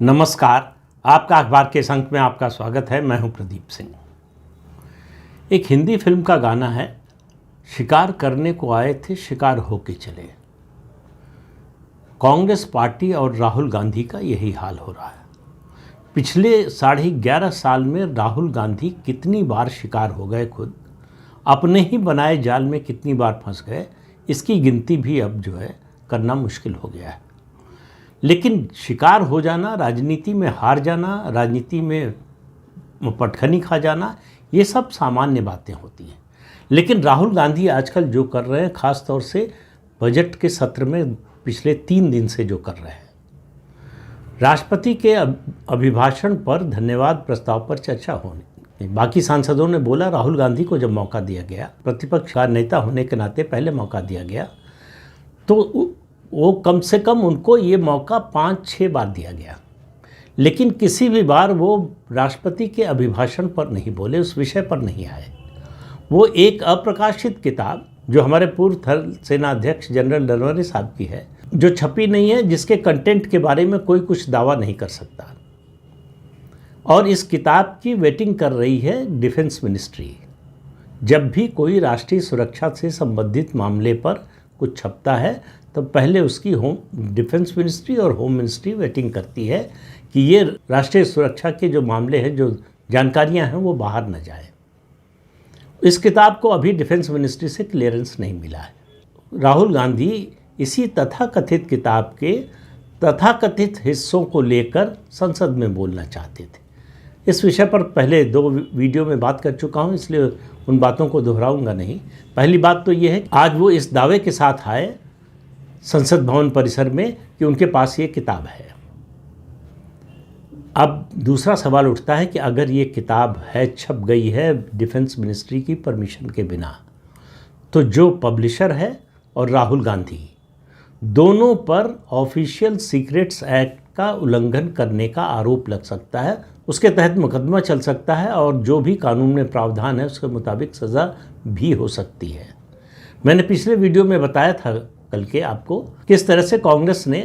नमस्कार। आपका अखबार के इस अंक में आपका स्वागत है। मैं हूं प्रदीप सिंह। एक हिंदी फिल्म का गाना है, शिकार करने को आए थे शिकार होके चले। कांग्रेस पार्टी और राहुल गांधी का यही हाल हो रहा है। पिछले 11.5 साल में राहुल गांधी कितनी बार शिकार हो गए, खुद अपने ही बनाए जाल में कितनी बार फंस गए, इसकी गिनती भी अब करना मुश्किल हो गया है। लेकिन शिकार हो जाना, राजनीति में हार जाना, राजनीति में पटखनी खा जाना, ये सब सामान्य बातें होती हैं। लेकिन राहुल गांधी आजकल जो कर रहे हैं, ख़ास तौर से बजट के सत्र में पिछले 3 दिन से जो कर रहे हैं, राष्ट्रपति के अभिभाषण पर धन्यवाद प्रस्ताव पर चर्चा होने, बाकी सांसदों ने बोला राहुल गांधी को जब मौका दिया गया, प्रतिपक्ष का नेता होने के नाते पहले मौका दिया गया, तो वो कम से कम उनको ये मौका 5-6 बार दिया गया। लेकिन किसी भी बार वो राष्ट्रपति के अभिभाषण पर नहीं बोले, उस विषय पर नहीं आए। वो एक अप्रकाशित किताब जो हमारे पूर्व थल सेनाध्यक्ष जनरल नरवणे साहब की है, जो छपी नहीं है, जिसके कंटेंट के बारे में कोई कुछ दावा नहीं कर सकता, और इस किताब की वेटिंग कर रही है डिफेंस मिनिस्ट्री। जब भी कोई राष्ट्रीय सुरक्षा से संबंधित मामले पर कुछ छपता है तो पहले उसकी डिफेंस मिनिस्ट्री और होम मिनिस्ट्री वेटिंग करती है कि ये राष्ट्रीय सुरक्षा के जो मामले हैं, जो जानकारियां हैं, वो बाहर न जाए। इस किताब को अभी डिफेंस मिनिस्ट्री से क्लियरेंस नहीं मिला है। राहुल गांधी इसी तथाकथित किताब के तथाकथित हिस्सों को लेकर संसद में बोलना चाहते थे। इस विषय पर पहले 2 वीडियो में बात कर चुका हूँ, इसलिए उन बातों को दोहराऊंगा नहीं। पहली बात तो ये है कि आज वो इस दावे के साथ आए संसद भवन परिसर में कि उनके पास ये किताब है। अब दूसरा सवाल उठता है कि अगर ये किताब है, छप गई है डिफेंस मिनिस्ट्री की परमिशन के बिना, तो जो पब्लिशर है और राहुल गांधी, दोनों पर ऑफिशियल सीक्रेट्स एक्ट का उल्लंघन करने का आरोप लग सकता है। उसके तहत मुकदमा चल सकता है और जो भी कानून में प्रावधान है उसके मुताबिक सज़ा भी हो सकती है। मैंने पिछले वीडियो में बताया था कल के आपको किस तरह से कांग्रेस ने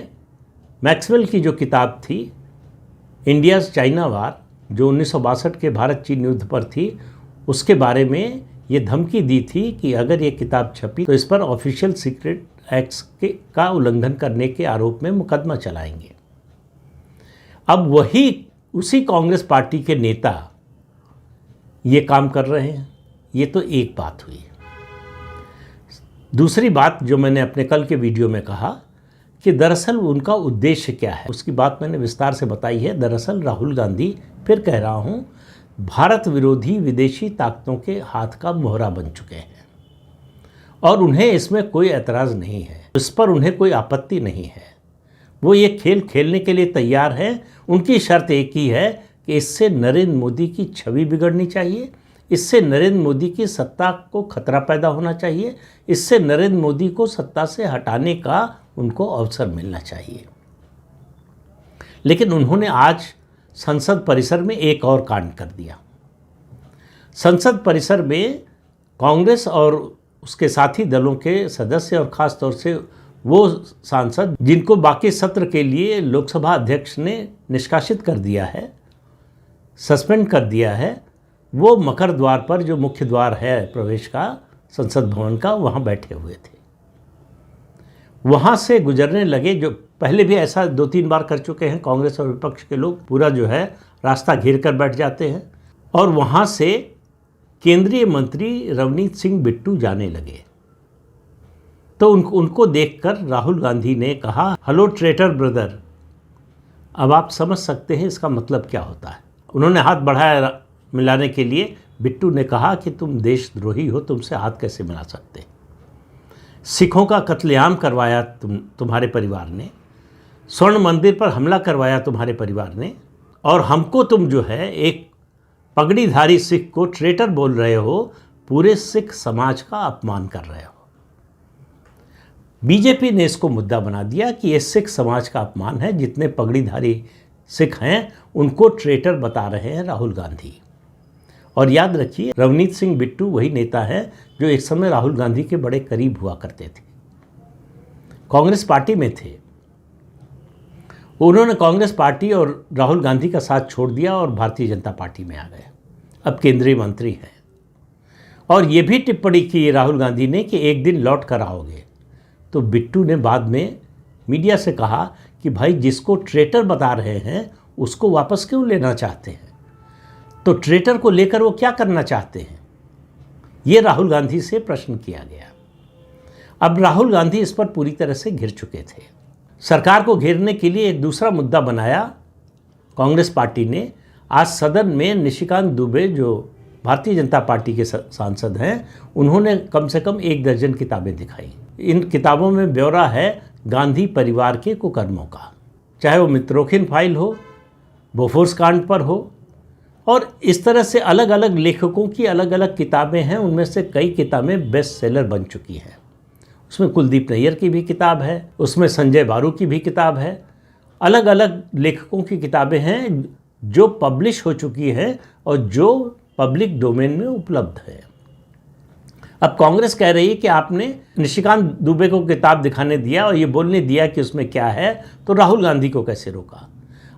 मैक्सवेल की जो किताब थी, इंडियाज़ चाइना वार, जो 1962 के भारत चीन युद्ध पर थी, उसके बारे में ये धमकी दी थी कि अगर ये किताब छपी तो इस पर ऑफिशियल सीक्रेट एक्ट्स का उल्लंघन करने के आरोप में मुकदमा चलाएंगे। अब उसी कांग्रेस पार्टी के नेता ये काम कर रहे हैं। ये तो एक बात हुई। दूसरी बात जो मैंने अपने कल के वीडियो में कहा कि दरअसल उनका उद्देश्य क्या है, उसकी बात मैंने विस्तार से बताई है। दरअसल राहुल गांधी, फिर कह रहा हूँ, भारत विरोधी विदेशी ताकतों के हाथ का मोहरा बन चुके हैं और उन्हें इसमें कोई एतराज़ नहीं है, इस पर उन्हें कोई आपत्ति नहीं है। वो ये खेल खेलने के लिए तैयार है। उनकी शर्त एक ही है कि इससे नरेंद्र मोदी की छवि बिगड़नी चाहिए, इससे नरेंद्र मोदी की सत्ता को खतरा पैदा होना चाहिए, इससे नरेंद्र मोदी को सत्ता से हटाने का उनको अवसर मिलना चाहिए। लेकिन उन्होंने आज संसद परिसर में एक और कांड कर दिया। संसद परिसर में कांग्रेस और उसके साथी दलों के सदस्य और ख़ास तौर से वो सांसद जिनको बाकी सत्र के लिए लोकसभा अध्यक्ष ने निष्कासित कर दिया है, सस्पेंड कर दिया है, वो मकर द्वार पर, जो मुख्य द्वार है प्रवेश का संसद भवन का, वहाँ बैठे हुए थे। वहाँ से गुजरने लगे, जो पहले भी ऐसा 2-3 बार कर चुके हैं कांग्रेस और विपक्ष के लोग, पूरा रास्ता घेर कर बैठ जाते हैं। और वहाँ से केंद्रीय मंत्री रवनीत सिंह बिट्टू जाने लगे तो उनको देखकर राहुल गांधी ने कहा, हेलो ट्रेटर ब्रदर। अब आप समझ सकते हैं इसका मतलब क्या होता है। उन्होंने हाथ बढ़ाया मिलाने के लिए। बिट्टू ने कहा कि तुम देशद्रोही हो, तुमसे हाथ कैसे मिला सकते। सिखों का कत्लेआम करवाया तुम्हारे परिवार ने, स्वर्ण मंदिर पर हमला करवाया तुम्हारे परिवार ने, और हमको तुम एक पगड़ीधारी सिख को ट्रेटर बोल रहे हो, पूरे सिख समाज का अपमान कर रहे हो। बीजेपी ने इसको मुद्दा बना दिया कि ये सिख समाज का अपमान है, जितने पगड़ीधारी सिख हैं उनको ट्रेटर बता रहे हैं राहुल गांधी। और याद रखिए, रवनीत सिंह बिट्टू वही नेता है जो एक समय राहुल गांधी के बड़े करीब हुआ करते थे, कांग्रेस पार्टी में थे। उन्होंने कांग्रेस पार्टी और राहुल गांधी का साथ छोड़ दिया और भारतीय जनता पार्टी में आ गए। अब केंद्रीय मंत्री हैं और ये भी टिप्पणी की राहुल गांधी ने कि एक दिन लौट कर आओगे। तो बिट्टू ने बाद में मीडिया से कहा कि भाई जिसको ट्रेटर बता रहे हैं उसको वापस क्यों लेना चाहते हैं, तो ट्रेटर को लेकर वो क्या करना चाहते हैं, ये राहुल गांधी से प्रश्न किया गया। अब राहुल गांधी इस पर पूरी तरह से घिर चुके थे। सरकार को घेरने के लिए एक दूसरा मुद्दा बनाया कांग्रेस पार्टी ने। आज सदन में निशिकांत दुबे जो भारतीय जनता पार्टी के सांसद हैं, उन्होंने कम से कम 1 दर्जन किताबें दिखाई। इन किताबों में ब्यौरा है गांधी परिवार के कुकर्मों का, चाहे वो मित्रोखिन फाइल हो, बोफोर्स कांड पर हो, और इस तरह से अलग अलग लेखकों की अलग अलग किताबें हैं। उनमें से कई किताबें बेस्ट सेलर बन चुकी हैं। उसमें कुलदीप नैयर की भी किताब है, उसमें संजय बारू की भी किताब है। अलग अलग लेखकों की किताबें हैं जो पब्लिश हो चुकी हैं और जो पब्लिक डोमेन में उपलब्ध है। अब कांग्रेस कह रही है कि आपने निशिकांत दुबे को किताब दिखाने दिया और ये बोलने दिया कि उसमें क्या है, तो राहुल गांधी को कैसे रोका।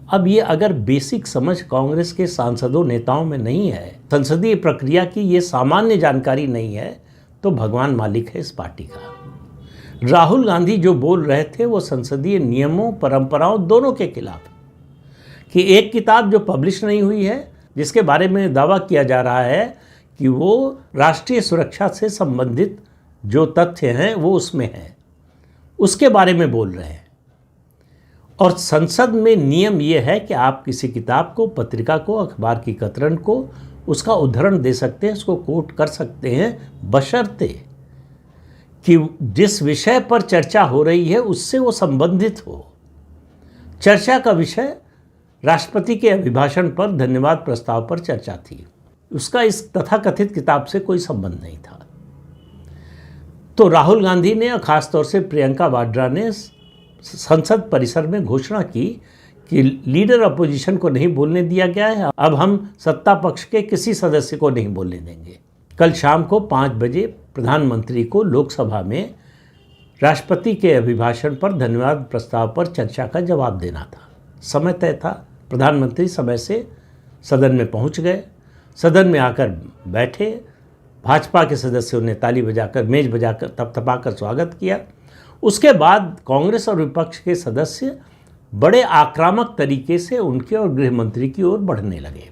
अब ये अगर बेसिक समझ कांग्रेस के सांसदों नेताओं में नहीं है, संसदीय प्रक्रिया की ये सामान्य जानकारी नहीं है, तो भगवान मालिक है इस पार्टी का। राहुल गांधी जो बोल रहे थे वो संसदीय नियमों परंपराओं दोनों के खिलाफ, कि एक किताब जो पब्लिश नहीं हुई है जिसके बारे में दावा किया जा रहा है कि वो राष्ट्रीय सुरक्षा से संबंधित जो तथ्य हैं वो उसमें हैं, उसके बारे में बोल रहे हैं। और संसद में नियम ये है कि आप किसी किताब को, पत्रिका को, अखबार की कतरन को उसका उद्धरण दे सकते हैं, उसको कोट कर सकते हैं, बशर्ते कि जिस विषय पर चर्चा हो रही है उससे वो संबंधित हो। चर्चा का विषय राष्ट्रपति के अभिभाषण पर धन्यवाद प्रस्ताव पर चर्चा थी, उसका इस तथाकथित किताब से कोई संबंध नहीं था। तो राहुल गांधी ने और ख़ासतौर से प्रियंका वाड्रा ने संसद परिसर में घोषणा की कि लीडर अपोजिशन को नहीं बोलने दिया गया है, अब हम सत्ता पक्ष के किसी सदस्य को नहीं बोलने देंगे। कल शाम को 5 बजे प्रधानमंत्री को लोकसभा में राष्ट्रपति के अभिभाषण पर धन्यवाद प्रस्ताव पर चर्चा का जवाब देना था। समय तय था, प्रधानमंत्री समय से सदन में पहुंच गए, सदन में आकर बैठे, भाजपा के सदस्यों ने ताली बजाकर, मेज बजाकर, थपथपाकर स्वागत किया। उसके बाद कांग्रेस और विपक्ष के सदस्य बड़े आक्रामक तरीके से उनके और गृह मंत्री की ओर बढ़ने लगे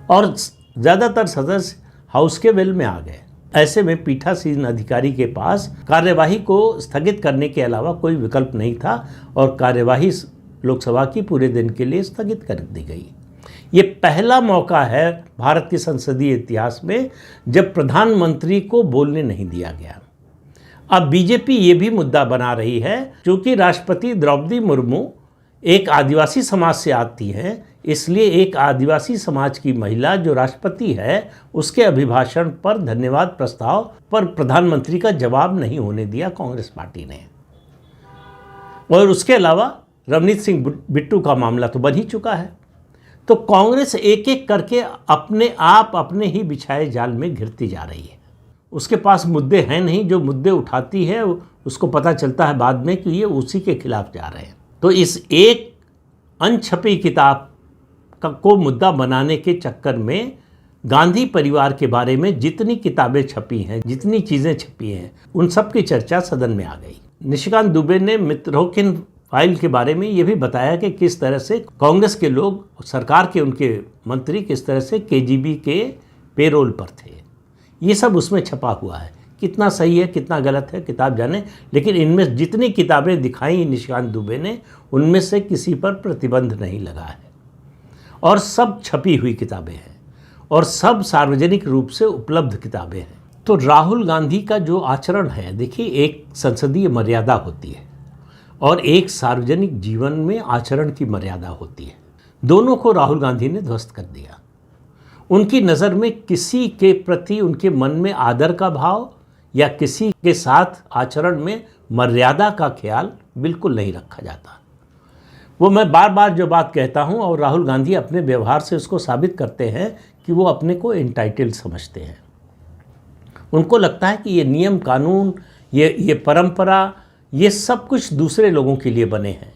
और ज़्यादातर सदस्य हाउस के वेल में आ गए। ऐसे में पीठासीन अधिकारी के पास कार्यवाही को स्थगित करने के अलावा कोई विकल्प नहीं था और कार्यवाही लोकसभा की पूरे दिन के लिए स्थगित कर दी गई। ये पहला मौका है भारत के संसदीय इतिहास में जब प्रधानमंत्री को बोलने नहीं दिया गया। अब बीजेपी ये भी मुद्दा बना रही है, क्योंकि राष्ट्रपति द्रौपदी मुर्मू एक आदिवासी समाज से आती हैं, इसलिए एक आदिवासी समाज की महिला जो राष्ट्रपति है उसके अभिभाषण पर धन्यवाद प्रस्ताव पर प्रधानमंत्री का जवाब नहीं होने दिया कांग्रेस पार्टी ने। और उसके अलावा रवनीत सिंह बिट्टू का मामला तो बन ही चुका है। तो कांग्रेस एक एक करके अपने ही बिछाए जाल में घिरती जा रही है। उसके पास मुद्दे हैं नहीं, जो मुद्दे उठाती है उसको पता चलता है बाद में कि ये उसी के खिलाफ जा रहे हैं। तो इस एक अनछपी किताब को मुद्दा बनाने के चक्कर में गांधी परिवार के बारे में जितनी किताबें छपी हैं, जितनी चीज़ें छपी हैं, उन सब की चर्चा सदन में आ गई। निशिकांत दुबे ने मित्रोखिन फाइल के बारे में ये भी बताया कि किस तरह से कांग्रेस के लोग, सरकार के उनके मंत्री किस तरह से केजीबी के पेरोल पर थे। ये सब उसमें छपा हुआ है। कितना सही है कितना गलत है किताब जाने, लेकिन इनमें जितनी किताबें दिखाई निशिकांत दुबे ने, उनमें से किसी पर प्रतिबंध नहीं लगा है और सब छपी हुई किताबें हैं और सब सार्वजनिक रूप से उपलब्ध किताबें हैं। तो राहुल गांधी का जो आचरण है, देखिए, एक संसदीय मर्यादा होती है और एक सार्वजनिक जीवन में आचरण की मर्यादा होती है। दोनों को राहुल गांधी ने ध्वस्त कर दिया। उनकी नज़र में किसी के प्रति उनके मन में आदर का भाव या किसी के साथ आचरण में मर्यादा का ख्याल बिल्कुल नहीं रखा जाता। वो मैं बार बार जो बात कहता हूँ और राहुल गांधी अपने व्यवहार से उसको साबित करते हैं कि वो अपने को एंटाइटल्ड समझते हैं। उनको लगता है कि ये नियम कानून, ये परंपरा, ये सब कुछ दूसरे लोगों के लिए बने हैं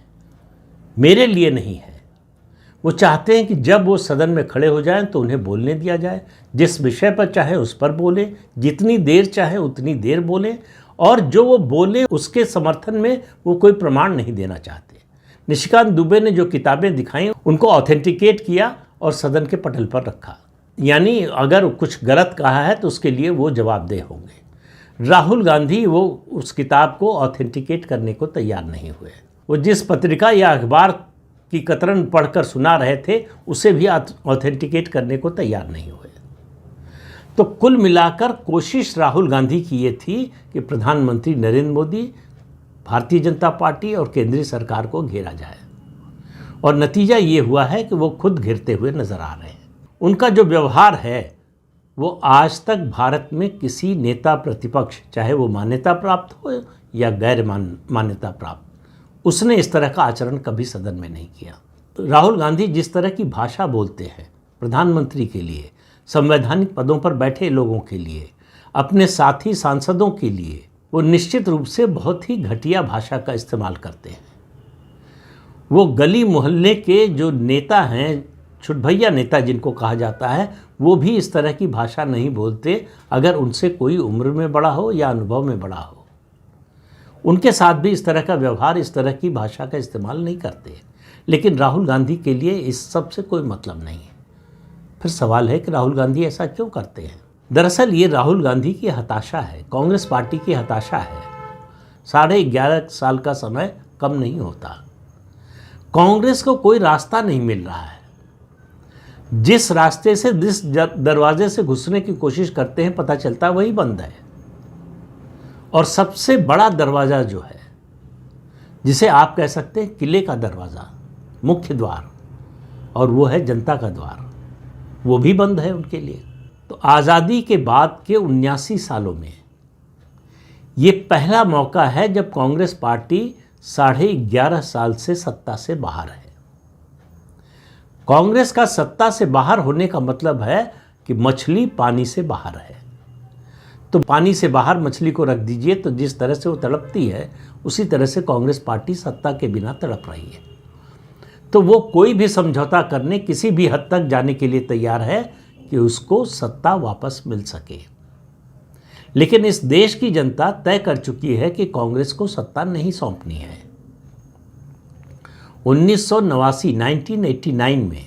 मेरे लिए नहीं है। वो चाहते हैं कि जब वो सदन में खड़े हो जाएं तो उन्हें बोलने दिया जाए, जिस विषय पर चाहे उस पर बोले, जितनी देर चाहे उतनी देर बोले, और जो वो बोले उसके समर्थन में वो कोई प्रमाण नहीं देना चाहते। निशिकांत दुबे ने जो किताबें दिखाई उनको ऑथेंटिकेट किया और सदन के पटल पर रखा, यानी अगर कुछ गलत कहा है तो उसके लिए वो जवाबदेह होंगे। राहुल गांधी वो उस किताब को ऑथेंटिकेट करने को तैयार नहीं हुए। वो जिस पत्रिका या अखबार की कतरन पढ़कर सुना रहे थे उसे भी ऑथेंटिकेट करने को तैयार नहीं हुए। तो कुल मिलाकर कोशिश राहुल गांधी की ये थी कि प्रधानमंत्री नरेंद्र मोदी, भारतीय जनता पार्टी और केंद्रीय सरकार को घेरा जाए, और नतीजा ये हुआ है कि वो खुद घिरते हुए नजर आ रहे हैं। उनका जो व्यवहार है वो आज तक भारत में किसी नेता प्रतिपक्ष, चाहे वो मान्यता प्राप्त हो या गैर मान्यता प्राप्त, उसने इस तरह का आचरण कभी सदन में नहीं किया। राहुल गांधी जिस तरह की भाषा बोलते हैं प्रधानमंत्री के लिए, संवैधानिक पदों पर बैठे लोगों के लिए, अपने साथी सांसदों के लिए, वो निश्चित रूप से बहुत ही घटिया भाषा का इस्तेमाल करते हैं। वो गली मोहल्ले के जो नेता हैं, छुटभैया नेता जिनको कहा जाता है, वो भी इस तरह की भाषा नहीं बोलते अगर उनसे कोई उम्र में बड़ा हो या अनुभव में बड़ा हो। उनके साथ भी इस तरह का व्यवहार, इस तरह की भाषा का इस्तेमाल नहीं करते। लेकिन राहुल गांधी के लिए इस सब से कोई मतलब नहीं है। फिर सवाल है कि राहुल गांधी ऐसा क्यों करते हैं? दरअसल ये राहुल गांधी की हताशा है, कांग्रेस पार्टी की हताशा है। 11.5 साल का समय कम नहीं होता। कांग्रेस को कोई रास्ता नहीं मिल रहा है। जिस रास्ते से, जिस दरवाजे से घुसने की कोशिश करते हैं, पता चलता वही बंद है। और सबसे बड़ा दरवाज़ा जो है, जिसे आप कह सकते हैं किले का दरवाज़ा, मुख्य द्वार, और वो है जनता का द्वार, वो भी बंद है उनके लिए। तो आज़ादी के बाद के 79 सालों में ये पहला मौका है जब कांग्रेस पार्टी 11.5 साल से सत्ता से बाहर है। कांग्रेस का सत्ता से बाहर होने का मतलब है कि मछली पानी से बाहर है। तो पानी से बाहर मछली को रख दीजिए तो जिस तरह से वो तड़पती है, उसी तरह से कांग्रेस पार्टी सत्ता के बिना तड़प रही है। तो वो कोई भी समझौता करने, किसी भी हद तक जाने के लिए तैयार है कि उसको सत्ता वापस मिल सके। लेकिन इस देश की जनता तय कर चुकी है कि कांग्रेस को सत्ता नहीं सौंपनी है। 1989 में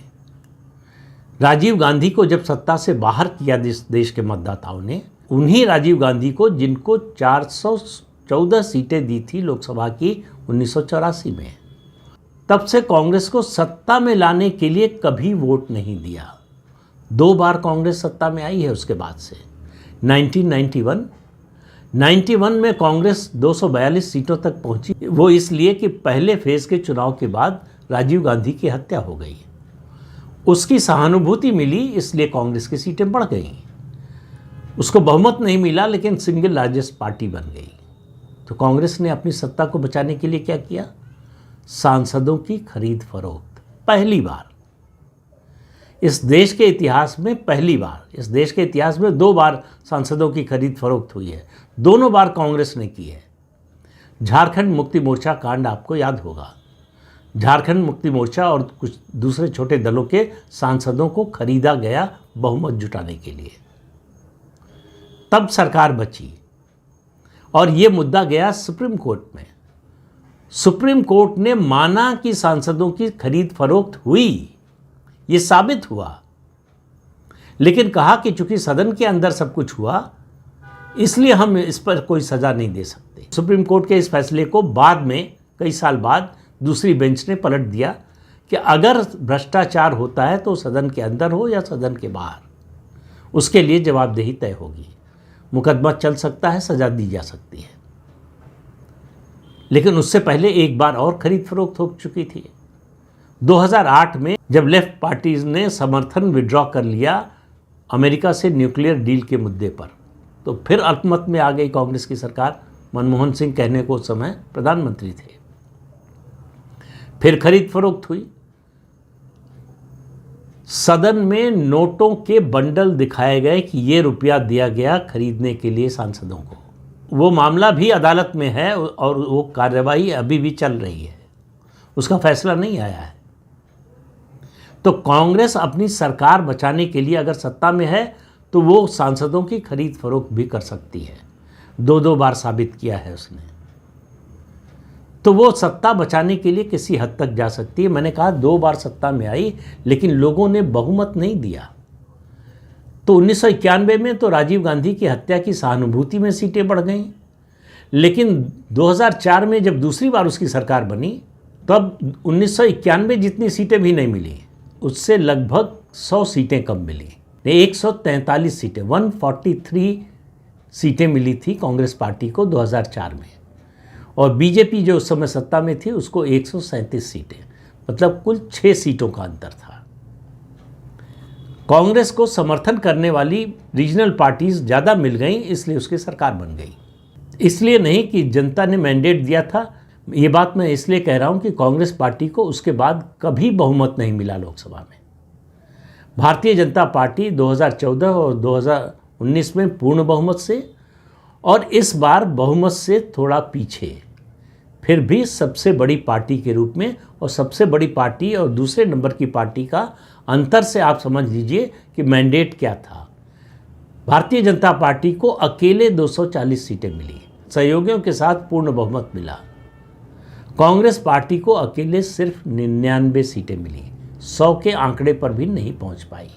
राजीव गांधी को जब सत्ता से बाहर किया देश के मतदाताओं ने, उन्हीं राजीव गांधी को जिनको 414 सीटें दी थी लोकसभा की 1984 में, तब से कांग्रेस को सत्ता में लाने के लिए कभी वोट नहीं दिया। 2 बार कांग्रेस सत्ता में आई है उसके बाद से। 1991 में कांग्रेस 242 सीटों तक पहुंची, वो इसलिए कि पहले फेज के चुनाव के बाद राजीव गांधी की हत्या हो गई। उसकी सहानुभूति मिली, इसलिए कांग्रेस की सीटें बढ़ गई। उसको बहुमत नहीं मिला, लेकिन सिंगल लार्जेस्ट पार्टी बन गई। तो कांग्रेस ने अपनी सत्ता को बचाने के लिए क्या किया? सांसदों की खरीद फरोख्त। पहली बार इस देश के इतिहास में, पहली बार इस देश के इतिहास में 2 बार सांसदों की खरीद फरोख्त हुई है। दोनों बार कांग्रेस ने की है। झारखंड मुक्ति मोर्चा कांड आपको याद होगा। झारखंड मुक्ति मोर्चा और कुछ दूसरे छोटे दलों के सांसदों को खरीदा गया बहुमत जुटाने के लिए। तब सरकार बची और ये मुद्दा गया सुप्रीम कोर्ट में। सुप्रीम कोर्ट ने माना कि सांसदों की खरीद फरोख्त हुई, ये साबित हुआ, लेकिन कहा कि चूंकि सदन के अंदर सब कुछ हुआ, इसलिए हम इस पर कोई सजा नहीं दे सकते। सुप्रीम कोर्ट के इस फैसले को बाद में, कई साल बाद, दूसरी बेंच ने पलट दिया कि अगर भ्रष्टाचार होता है तो सदन के अंदर हो या सदन के बाहर, उसके लिए जवाबदेही तय होगी। मुकदमा चल सकता है, सजा दी जा सकती है। लेकिन उससे पहले एक बार और खरीद फरोख्त हो चुकी थी। 2008 में जब लेफ्ट पार्टीज ने समर्थन विड्रॉ कर लिया अमेरिका से न्यूक्लियर डील के मुद्दे पर, तो फिर अल्पमत में आ गई कांग्रेस की सरकार। मनमोहन सिंह कहने को उस समय प्रधानमंत्री थे। फिर खरीद फरोख्त हुई। सदन में नोटों के बंडल दिखाए गए कि ये रुपया दिया गया खरीदने के लिए सांसदों को। वो मामला भी अदालत में है और वो कार्यवाही अभी भी चल रही है। उसका फैसला नहीं आया है। तो कांग्रेस अपनी सरकार बचाने के लिए अगर सत्ता में है तो वो सांसदों की खरीद फरोख्त भी कर सकती है। 2 बार साबित किया है उसने। तो वो सत्ता बचाने के लिए किसी हद तक जा सकती है। मैंने कहा 2 बार सत्ता में आई, लेकिन लोगों ने बहुमत नहीं दिया। तो 1991 में तो राजीव गांधी की हत्या की सहानुभूति में सीटें बढ़ गईं, लेकिन 2004 में जब दूसरी बार उसकी सरकार बनी तब 1991 जितनी सीटें भी नहीं मिली, उससे लगभग 100 सीटें कम मिली। 143 सीटें 143 सीटें मिली थी कांग्रेस पार्टी को 2004 में, और बीजेपी जो उस समय सत्ता में थी उसको 137 सीटें, मतलब कुल 6 सीटों का अंतर था। कांग्रेस को समर्थन करने वाली रीजनल पार्टीज ज़्यादा मिल गईं, इसलिए उसकी सरकार बन गई। इसलिए नहीं कि जनता ने मैंडेट दिया था। ये बात मैं इसलिए कह रहा हूँ कि कांग्रेस पार्टी को उसके बाद कभी बहुमत नहीं मिला लोकसभा में। भारतीय जनता पार्टी 2014 और 2019 में पूर्ण बहुमत से, और इस बार बहुमत से थोड़ा पीछे, फिर भी सबसे बड़ी पार्टी के रूप में। और सबसे बड़ी पार्टी और दूसरे नंबर की पार्टी का अंतर से आप समझ लीजिए कि मैंडेट क्या था। भारतीय जनता पार्टी को अकेले 240 सीटें मिली, सहयोगियों के साथ पूर्ण बहुमत मिला। कांग्रेस पार्टी को अकेले सिर्फ 99 सीटें मिली, 100 के आंकड़े पर भी नहीं पहुंच पाई।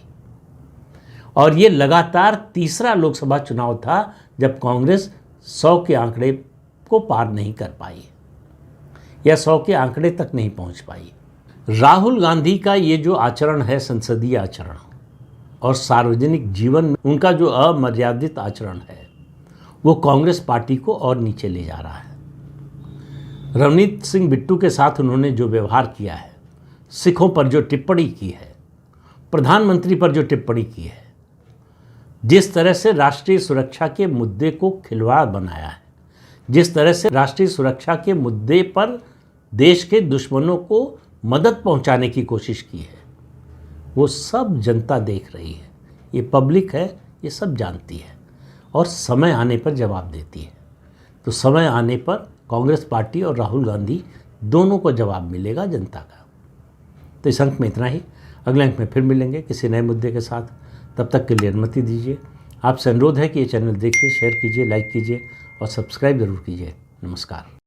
और ये लगातार तीसरा लोकसभा चुनाव था जब कांग्रेस 100 के आंकड़े को पार नहीं कर पाई, या 100 के आंकड़े तक नहीं पहुंच पाई। राहुल गांधी का ये जो आचरण है, संसदीय आचरण और सार्वजनिक जीवन में उनका जो अमर्यादित आचरण है, वो कांग्रेस पार्टी को और नीचे ले जा रहा है। रवनीत सिंह बिट्टू के साथ उन्होंने जो व्यवहार किया है, सिखों पर जो टिप्पणी की है, प्रधानमंत्री पर जो टिप्पणी की है, जिस तरह से राष्ट्रीय सुरक्षा के मुद्दे को खिलवाड़ बनाया है, जिस तरह से राष्ट्रीय सुरक्षा के मुद्दे पर देश के दुश्मनों को मदद पहुंचाने की कोशिश की है, वो सब जनता देख रही है। ये पब्लिक है, ये सब जानती है, और समय आने पर जवाब देती है। तो समय आने पर कांग्रेस पार्टी और राहुल गांधी दोनों को जवाब मिलेगा जनता का। तो इस अंक में इतना ही। अगले अंक में फिर मिलेंगे किसी नए मुद्दे के साथ। तब तक के लिए अनुमति दीजिए। आपसे अनुरोध है कि ये चैनल देखिए, शेयर कीजिए, लाइक कीजिए और सब्सक्राइब जरूर कीजिए। नमस्कार।